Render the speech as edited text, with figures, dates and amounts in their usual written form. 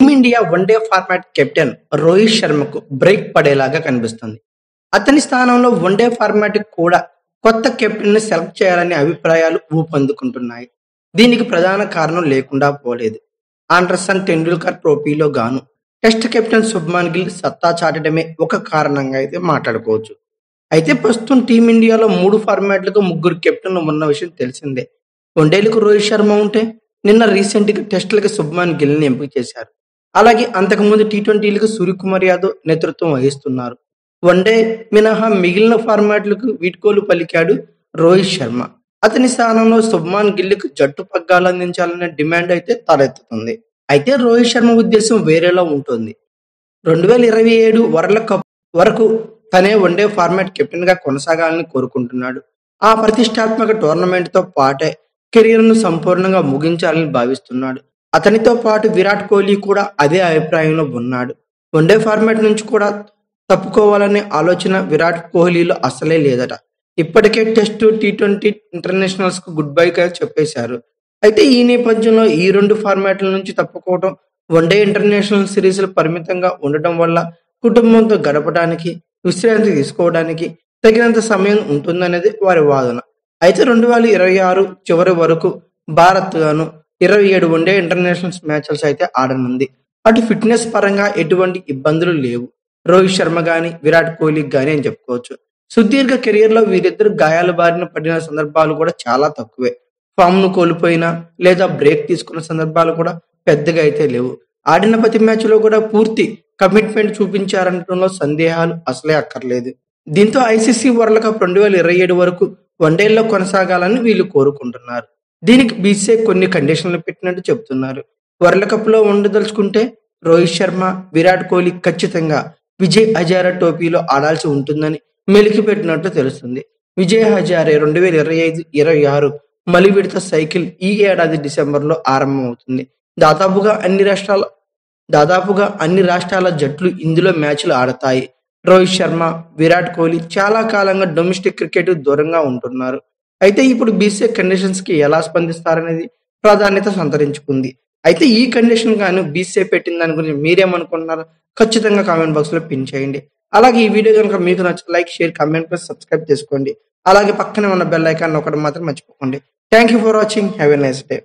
Team India one day format captain Rohit శర్మకు break పడేలాగా కనిపిస్తుంది. అతని స్థానంలో వన్డే ఫార్మాట్ కూడా కొత్త కెప్టెన్ ని సెలెక్ట్ చేయాలనే అభిప్రాయాలు ఊపందుకుంటున్నాయి. దీనికి ప్రధాన కారణం లేకుండా పోలేదు. ఆండర్సన్ టెండూల్కర్ ట్రోఫీలో గాను టెస్ట్ కెప్టెన్ శుభ్మన్ గిల్ సత్తా చాటడమే ఒక కారణంగా అయితే మాట్లాడుకోవచ్చు. అయితే ప్రస్తుతం టీమిండియాలో 3 ఫార్మాట్లకు 3 కెప్టెన్లు ఉన్న విషయం తెలిసిందే. వన్డేలకు రోహిత్ శర్మ ఉంటే నిన్న రీసెంట్గా టెస్టులకు శుభ్మన్ గిల్ ని ఎంపిక చేశారు. అలాగే అంతకుముందు టీ20లకు సూర్యకుమార్ యాదవ్ నేతృత్వం వహిస్తున్నారు. వన్డే మినహా మిగిలిన ఫార్మాట్లకు వీడ్కోలు పలికాడు రోహిత్ శర్మ. అతని స్థానంలో శుభ్మన్ గిల్కు జట్టు పగ్గాలు అందించాలనే డిమాండ్ అయితే తలెత్తుతుంది. అయితే రోహిత్ శర్మ ఉద్దేశం వేరేలా ఉంటుంది. 2027 వరల్డ్ కప్ వరకు తనే వన్డే ఫార్మాట్ కెప్టెన్ గా కొనసాగాలని కోరుకుంటున్నాడు. ఆ ప్రతిష్టాత్మక టోర్నమెంట్ తో పాటే కెరీర్ ను సంపూర్ణంగా ముగించాలని భావిస్తున్నాడు. అతనితో పాటు విరాట్ కోహ్లీ కూడా అదే అభిప్రాయంలో ఉన్నాడు. వన్డే ఫార్మాట్ నుంచి కూడా తప్పుకోవాలనే ఆలోచన విరాట్ కోహ్లీలో అసలే లేదట. ఇప్పటికే టెస్ట్ టీ20 ఇంటర్నేషనల్స్ కు గుడ్ బై చెప్పేశారు. అయితే ఈ నేపథ్యంలో ఈ 2 ఫార్మాట్ల నుంచి తప్పుకోవడం, వన్డే ఇంటర్నేషనల్ సిరీస్లు పరిమితంగా ఉండటం వల్ల కుటుంబంతో గడపడానికి, విశ్రాంతి తీసుకోవడానికి తగినంత సమయం ఉంటుందనేది వారి వాదన. అయితే 2026 చివరి వరకు భారత్ గాను 27 వన్డే ఇంటర్నేషనల్ మ్యాచెస్ అయితే ఆడనుంది. అటు ఫిట్నెస్ పరంగా ఎటువంటి ఇబ్బందులు లేవు రోహిత్ శర్మ గాని, విరాట్ కోహ్లీకి గాని అని చెప్పుకోవచ్చు. సుదీర్ఘ కెరీర్ లో వీరిద్దరు గాయాల బారిన పడిన సందర్భాలు కూడా చాలా తక్కువే. ఫామ్ ను కోల్పోయినా లేదా బ్రేక్ తీసుకున్న సందర్భాలు కూడా పెద్దగా అయితే లేవు. ఆడిన ప్రతి మ్యాచ్ లో కూడా పూర్తి కమిట్మెంట్ చూపించారనడంలో సందేహాలు అసలే అక్కర్లేదు. దీంతో ఐసీసీ వరల్డ్ కప్ 2027 వరకు వన్డేల్లో కొనసాగాలని వీళ్ళు కోరుకుంటున్నారు. దీనికి బీసీసీఐ కొన్ని కండిషన్లు పెట్టినట్టు చెబుతున్నారు. వరల్డ్ కప్ లో ఉండదలుచుకుంటే రోహిత్ శర్మ, విరాట్ కోహ్లీ ఖచ్చితంగా విజయ్ హజారే ట్రోఫీలో ఆడాల్సి ఉంటుందని మెలికి పెట్టినట్టు తెలుస్తుంది. విజయ్ హజారే 2025-26 మలి విడత సైకిల్ ఈ ఏడాది డిసెంబర్లో ఆరంభమవుతుంది. దాదాపుగా అన్ని రాష్ట్రాల జట్లు ఇందులో మ్యాచ్లు ఆడతాయి. రోహిత్ శర్మ, విరాట్ కోహ్లీ చాలా కాలంగా డొమెస్టిక్ క్రికెట్ దూరంగా ఉంటున్నారు. అయితే ఇప్పుడు బీసీసీఐ కండిషన్స్ కి ఎలా స్పందిస్తారనేది ప్రాధాన్యత సంతరించుకుంది. అయితే ఈ కండిషన్ గాను బీసీసీఐ పెట్టిన దాని గురించి మీరేమనుకుంటున్నారో ఖచ్చితంగా కామెంట్ బాక్స్ లో పిన్ చేయండి. అలాగే ఈ వీడియో కనుక మీకు నచ్చితే like, share, comment plus subscribe చేసుకోండి. అలాగే పక్కనే ఉన్న బెల్ ఐకాన్ ఒకటి మాత్రం మర్చిపోకండి. Thank you for watching. Have a nice day.